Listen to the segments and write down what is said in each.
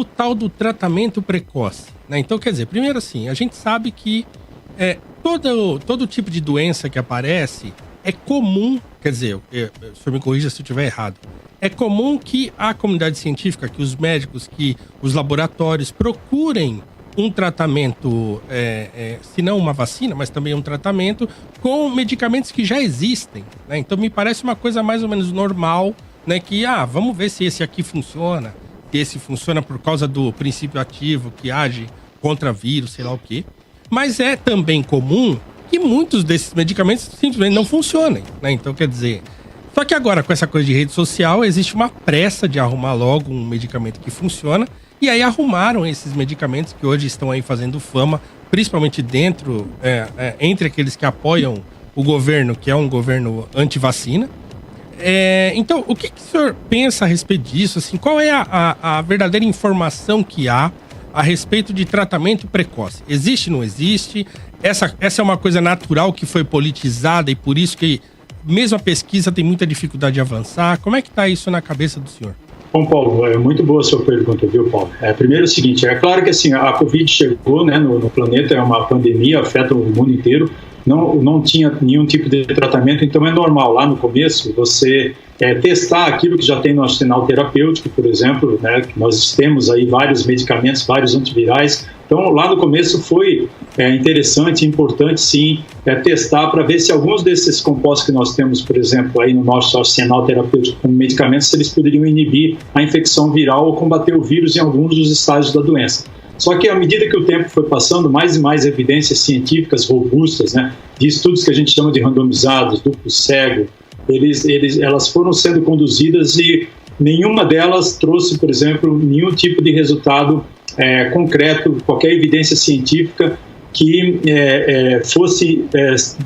o tal do tratamento precoce, né? Então, quer dizer, primeiro assim, a gente sabe que todo tipo de doença que aparece é comum, quer dizer, o senhor me corrija se eu estiver errado, é comum que a comunidade científica, que os médicos, que os laboratórios procurem um tratamento, se não uma vacina, mas também um tratamento com medicamentos que já existem, né? Então me parece uma coisa mais ou menos normal, né? Que, vamos ver se esse aqui funciona, se esse funciona por causa do princípio ativo que age contra vírus, sei lá o quê. Mas é também comum que muitos desses medicamentos simplesmente não funcionem, né? Então, quer dizer... Só que agora, com essa coisa de rede social, existe uma pressa de arrumar logo um medicamento que funciona. E aí arrumaram esses medicamentos que hoje estão aí fazendo fama, principalmente entre aqueles que apoiam o governo, que é um governo anti-vacina. Então, o que o senhor pensa a respeito disso? Assim, qual é a verdadeira informação que há a respeito de tratamento precoce? Existe, não existe? Essa é uma coisa natural que foi politizada e por isso que mesmo a pesquisa tem muita dificuldade de avançar. Como é que está isso na cabeça do senhor? Bom, Paulo, é muito boa a sua pergunta, viu, Paulo? Primeiro é o seguinte, é claro que assim, a Covid chegou, né, no planeta, é uma pandemia, afeta o mundo inteiro, não tinha nenhum tipo de tratamento, então é normal lá no começo você testar aquilo que já tem no arsenal terapêutico, por exemplo, né, que nós temos aí vários medicamentos, vários antivirais. Então lá no começo foi interessante, importante sim, testar para ver se alguns desses compostos que nós temos, por exemplo, aí no nosso arsenal terapêutico como medicamentos, se eles poderiam inibir a infecção viral ou combater o vírus em alguns dos estágios da doença. Só que à medida que o tempo foi passando, mais e mais evidências científicas robustas, né, de estudos que a gente chama de randomizados, duplo cego, elas foram sendo conduzidas e nenhuma delas trouxe, por exemplo, nenhum tipo de resultado concreto, qualquer evidência científica que fosse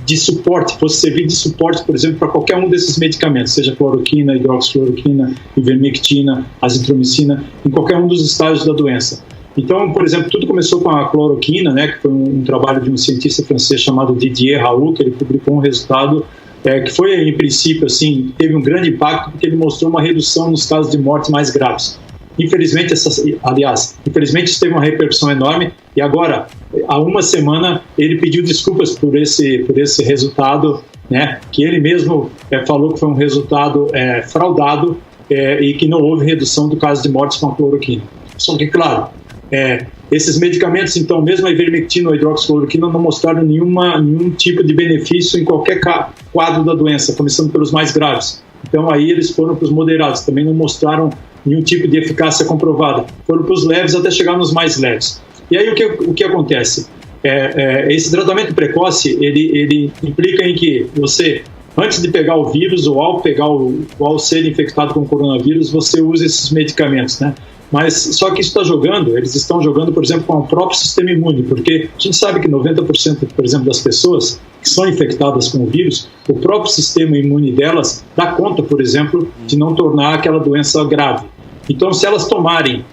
de suporte, fosse servir de suporte, por exemplo, para qualquer um desses medicamentos, seja cloroquina, hidroxicloroquina, ivermectina, azitromicina, em qualquer um dos estágios da doença. Então, por exemplo, tudo começou com a cloroquina, né, que foi um trabalho de um cientista francês chamado Didier Raoult, que ele publicou um resultado que foi, em princípio, assim, teve um grande impacto porque ele mostrou uma redução nos casos de morte mais graves. Infelizmente, infelizmente isso teve uma repercussão enorme e agora, há uma semana, ele pediu desculpas por esse resultado, né, que ele mesmo falou que foi um resultado fraudado e que não houve redução do caso de mortes com a cloroquina. Só que, claro, esses medicamentos, então, mesmo a ivermectina ou a hidroxicloroquina, não mostraram nenhum tipo de benefício em qualquer quadro da doença, começando pelos mais graves. Então, aí eles foram para os moderados, também não mostraram nenhum tipo de eficácia comprovada. Foram para os leves até chegar nos mais leves. E aí o que acontece? Esse tratamento precoce, ele implica em que você, antes de pegar o vírus ou ao ser infectado com o coronavírus, você usa esses medicamentos, né? Mas só que eles estão jogando, por exemplo, com o próprio sistema imune, porque a gente sabe que 90%, por exemplo, das pessoas que são infectadas com o vírus, o próprio sistema imune delas dá conta, por exemplo, de não tornar aquela doença grave. Então, se elas tomarem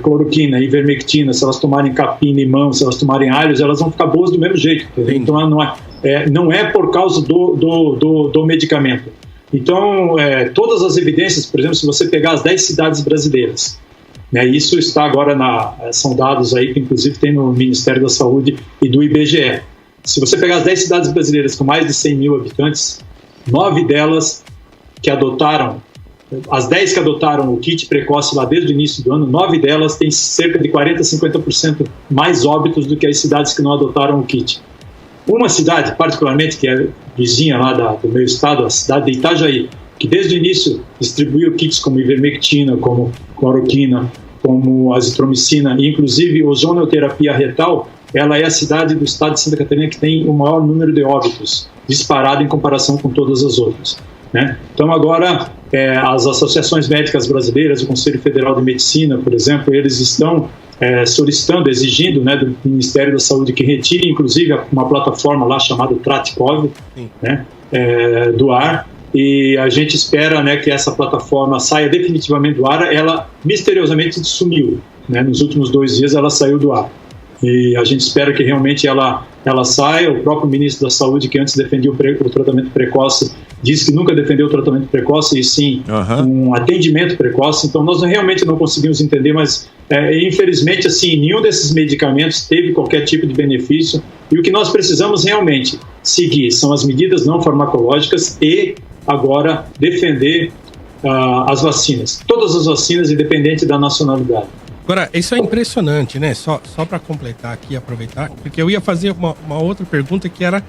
cloroquina, ivermectina, se elas tomarem capim, limão, se elas tomarem alhos, elas vão ficar boas do mesmo jeito. Então, não é por causa do medicamento. Então, todas as evidências, por exemplo, se você pegar as 10 cidades brasileiras, né, isso está agora são dados aí que inclusive tem no Ministério da Saúde e do IBGE. Se você pegar as 10 cidades brasileiras com mais de 100 mil habitantes, 9 delas que adotaram, as 10 que adotaram o kit precoce lá desde o início do ano, 9 delas têm cerca de 40% a 50% mais óbitos do que as cidades que não adotaram o kit. Uma cidade, particularmente, que é vizinha lá do meu estado, a cidade de Itajaí, que desde o início distribuiu kits como ivermectina, como cloroquina, como azitromicina, e inclusive ozonioterapia retal, ela é a cidade do estado de Santa Catarina que tem o maior número de óbitos, disparado em comparação com todas as outras, né? Então agora as associações médicas brasileiras, o Conselho Federal de Medicina, por exemplo, eles estão solicitando, exigindo, né, do Ministério da Saúde que retire, inclusive, uma plataforma lá chamada Traticov, né, do ar, e a gente espera, né, que essa plataforma saia definitivamente do ar. Ela misteriosamente sumiu, né, nos últimos 2 dias ela saiu do ar, e a gente espera que realmente ela saia. O próprio ministro da Saúde, que antes defendia o tratamento precoce, disse que nunca defendeu o tratamento precoce, e sim um atendimento precoce. Então nós realmente não conseguimos entender, mas infelizmente, assim, nenhum desses medicamentos teve qualquer tipo de benefício, e o que nós precisamos realmente seguir são as medidas não farmacológicas e agora defender as vacinas, todas as vacinas, independente da nacionalidade. Agora, isso é impressionante, né? Só para completar aqui e aproveitar, porque eu ia fazer uma outra pergunta que era,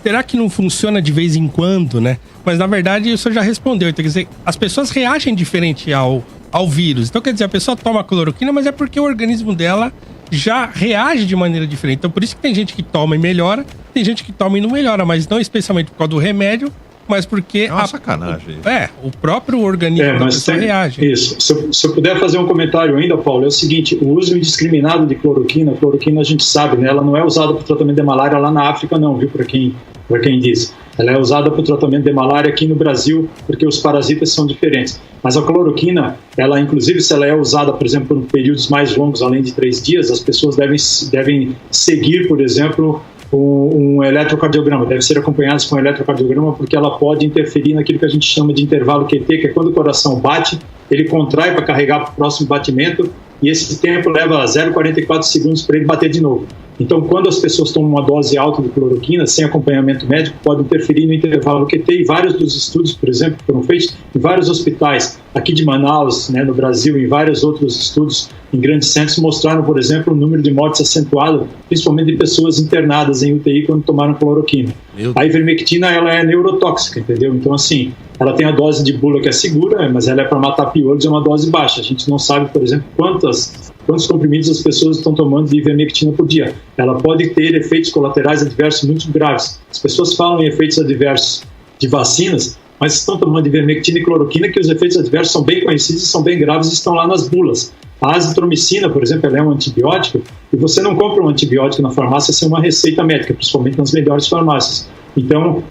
será que não funciona de vez em quando, né? Mas na verdade o senhor já respondeu, então quer dizer, as pessoas reagem diferente ao vírus. Então quer dizer, a pessoa toma cloroquina, mas é porque o organismo dela já reage de maneira diferente. Então por isso que tem gente que toma e melhora, tem gente que toma e não melhora, mas não especialmente por causa do remédio, mas porque... É uma sacanagem. O próprio organismo da pessoa reage. Isso. Se eu puder fazer um comentário ainda, Paulo, é o seguinte, o uso indiscriminado de cloroquina a gente sabe, né? Ela não é usada para o tratamento de malária lá na África não, viu, para quem diz. Ela é usada para o tratamento de malária aqui no Brasil, porque os parasitas são diferentes. Mas a cloroquina, ela inclusive, se ela é usada, por exemplo, por períodos mais longos, além de 3 dias, as pessoas devem seguir, por exemplo, um eletrocardiograma, deve ser acompanhadas com um eletrocardiograma, porque ela pode interferir naquilo que a gente chama de intervalo QT, que é quando o coração bate, ele contrai para carregar para o próximo batimento, e esse tempo leva 0,44 segundos para ele bater de novo. Então, quando as pessoas tomam uma dose alta de cloroquina, sem acompanhamento médico, pode interferir no intervalo QT, e vários dos estudos, por exemplo, foram feitos em vários hospitais, aqui de Manaus, né, no Brasil, em vários outros estudos em grandes centros, mostraram, por exemplo, o número de mortes acentuado, principalmente de pessoas internadas em UTI quando tomaram cloroquina. A ivermectina, ela é neurotóxica, entendeu? Então, assim, ela tem a dose de bula que é segura, mas ela é para matar piolhos, é uma dose baixa. A gente não sabe, por exemplo, quantos comprimidos as pessoas estão tomando de ivermectina por dia. Ela pode ter efeitos colaterais adversos muito graves. As pessoas falam em efeitos adversos de vacinas, mas estão tomando ivermectina e cloroquina, que os efeitos adversos são bem conhecidos e são bem graves e estão lá nas bulas. A azitromicina, por exemplo, ela é um antibiótico, e você não compra um antibiótico na farmácia sem uma receita médica, principalmente nas melhores farmácias. Então,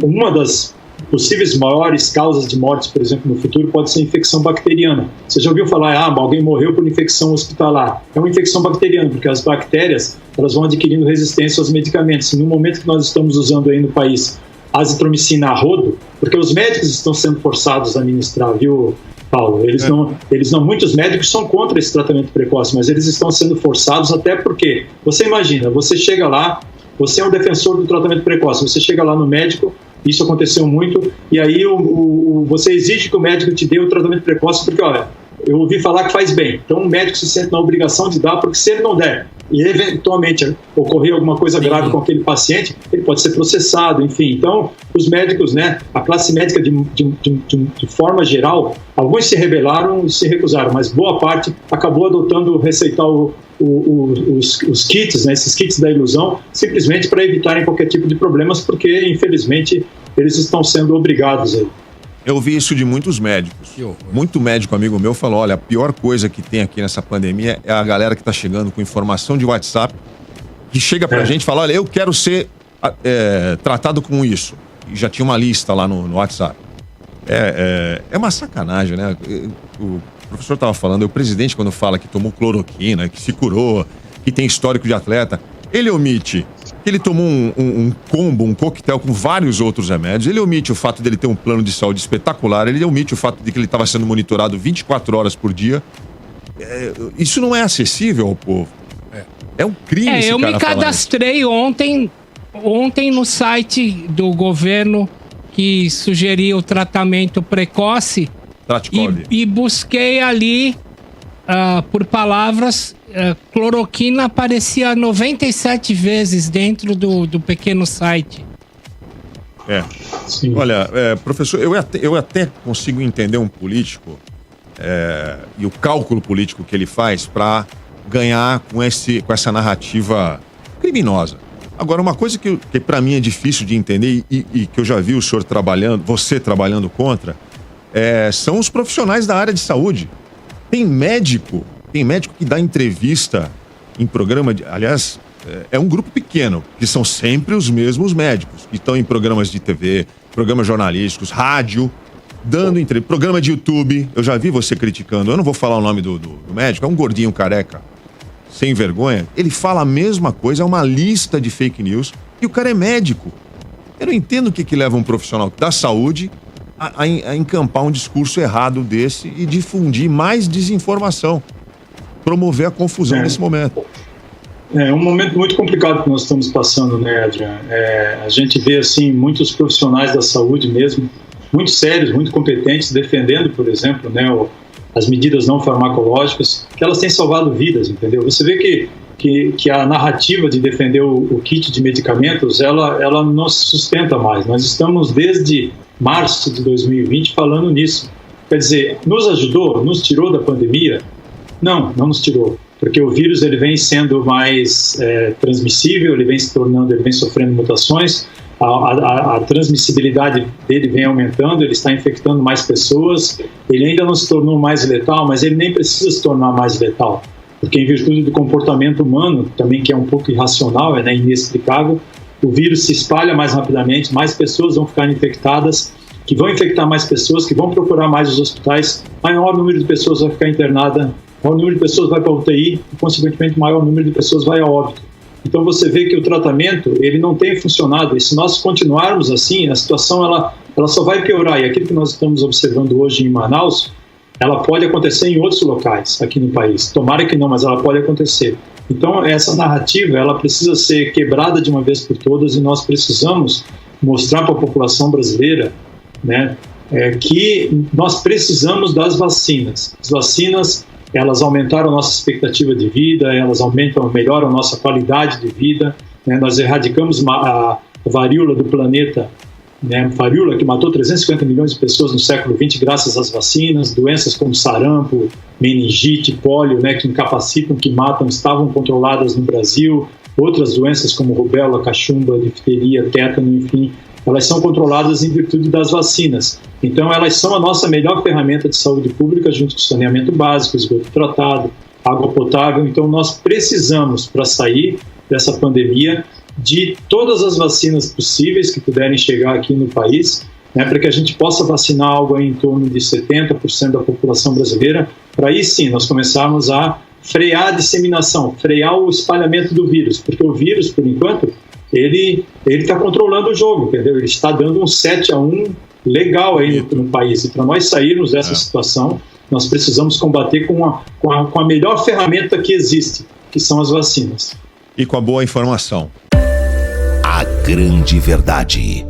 uma das possíveis maiores causas de mortes, por exemplo, no futuro, pode ser infecção bacteriana. Você já ouviu falar, alguém morreu por infecção hospitalar? É uma infecção bacteriana, porque as bactérias, elas vão adquirindo resistência aos medicamentos. E no momento que nós estamos usando aí no país azitromicina a rodo, porque os médicos estão sendo forçados a administrar, viu, Paulo? Muitos médicos são contra esse tratamento precoce, mas eles estão sendo forçados, até porque, você imagina, você chega lá, você é um defensor do tratamento precoce, você chega lá no médico, isso aconteceu muito, e aí você exige que o médico te dê o tratamento precoce, porque, olha, eu ouvi falar que faz bem. Então o médico se sente na obrigação de dar, porque se ele não der, e eventualmente ocorrer alguma coisa grave com aquele paciente, ele pode ser processado, enfim. Então, os médicos, né, a classe médica de forma geral, alguns se rebelaram e se recusaram, mas boa parte acabou adotando receitar os kits, né, esses kits da ilusão, simplesmente para evitarem qualquer tipo de problemas, porque, infelizmente, eles estão sendo obrigados aí. Eu vi isso de muitos médicos. Muito médico amigo meu falou, olha, a pior coisa que tem aqui nessa pandemia é a galera que está chegando com informação de WhatsApp, que chega pra gente e fala, olha, eu quero ser tratado com isso. E já tinha uma lista lá no WhatsApp. É uma sacanagem, né? O professor estava falando, o presidente quando fala que tomou cloroquina, que se curou, que tem histórico de atleta, ele omite que ele tomou um combo, um coquetel com vários outros remédios, ele omite o fato dele ter um plano de saúde espetacular, ele omite o fato de que ele estava sendo monitorado 24 horas por dia. Isso não é acessível ao povo. É um crime esse eu cara me cadastrei ontem no site do governo que sugeria o tratamento precoce e busquei ali, por palavras, cloroquina aparecia 97 vezes dentro do pequeno site. Sim. Olha, professor, eu até consigo entender um político e o cálculo político que ele faz para ganhar com essa narrativa criminosa. Agora, uma coisa que para mim é difícil de entender e que eu já vi o senhor você trabalhando contra, são os profissionais da área de saúde. Tem médico que dá entrevista em programa aliás, é um grupo pequeno, que são sempre os mesmos médicos, que estão em programas de TV, programas jornalísticos, rádio, dando entrevista, programa de YouTube. Eu já vi você criticando, eu não vou falar o nome do médico, é um gordinho careca, sem vergonha. Ele fala a mesma coisa, é uma lista de fake news, e o cara é médico. Eu não entendo o que leva um profissional da saúde a encampar um discurso errado desse e difundir mais desinformação, promover a confusão nesse momento. É um momento muito complicado que nós estamos passando, né, Adriano? A gente vê, assim, muitos profissionais da saúde mesmo, muito sérios, muito competentes, defendendo, por exemplo, né, as medidas não farmacológicas, que elas têm salvado vidas, entendeu? Você vê que a narrativa de defender o kit de medicamentos, ela não se sustenta mais. Nós estamos desde março de 2020 falando nisso. Quer dizer, nos ajudou? Nos tirou da pandemia? Não nos tirou. Porque o vírus ele vem sendo mais transmissível, ele vem sofrendo mutações, a transmissibilidade dele vem aumentando, ele está infectando mais pessoas, ele ainda não se tornou mais letal, mas ele nem precisa se tornar mais letal, porque em virtude do comportamento humano, também que é um pouco irracional, inexplicável, o vírus se espalha mais rapidamente, mais pessoas vão ficar infectadas, que vão infectar mais pessoas, que vão procurar mais os hospitais, maior número de pessoas vai ficar internada, maior número de pessoas vai para a UTI e, consequentemente, maior número de pessoas vai a óbito. Então, você vê que o tratamento, ele não tem funcionado. E se nós continuarmos assim, a situação, ela só vai piorar. E aquilo que nós estamos observando hoje em Manaus, ela pode acontecer em outros locais aqui no país. Tomara que não, mas ela pode acontecer. Então, essa narrativa, ela precisa ser quebrada de uma vez por todas e nós precisamos mostrar para a população brasileira, né, que nós precisamos das vacinas. As vacinas, elas aumentaram a nossa expectativa de vida, elas melhoram a nossa qualidade de vida, né? Nós erradicamos a varíola do planeta, né? Varíola que matou 350 milhões de pessoas no século XX graças às vacinas, doenças como sarampo, meningite, pólio, né? Que incapacitam, que matam, estavam controladas no Brasil, outras doenças como rubéola, cachumba, difteria, tétano, enfim, elas são controladas em virtude das vacinas. Então, elas são a nossa melhor ferramenta de saúde pública, junto com saneamento básico, esgoto tratado, água potável. Então, nós precisamos, para sair dessa pandemia, de todas as vacinas possíveis que puderem chegar aqui no país, né, para que a gente possa vacinar algo em torno de 70% da população brasileira, para aí sim nós começarmos a frear a disseminação, frear o espalhamento do vírus, porque o vírus, por enquanto, ele está controlando o jogo, entendeu? Ele está dando um 7-1 legal aí no país. E para nós sairmos dessa situação, nós precisamos combater com a melhor ferramenta que existe, que são as vacinas. E com a boa informação. A grande verdade.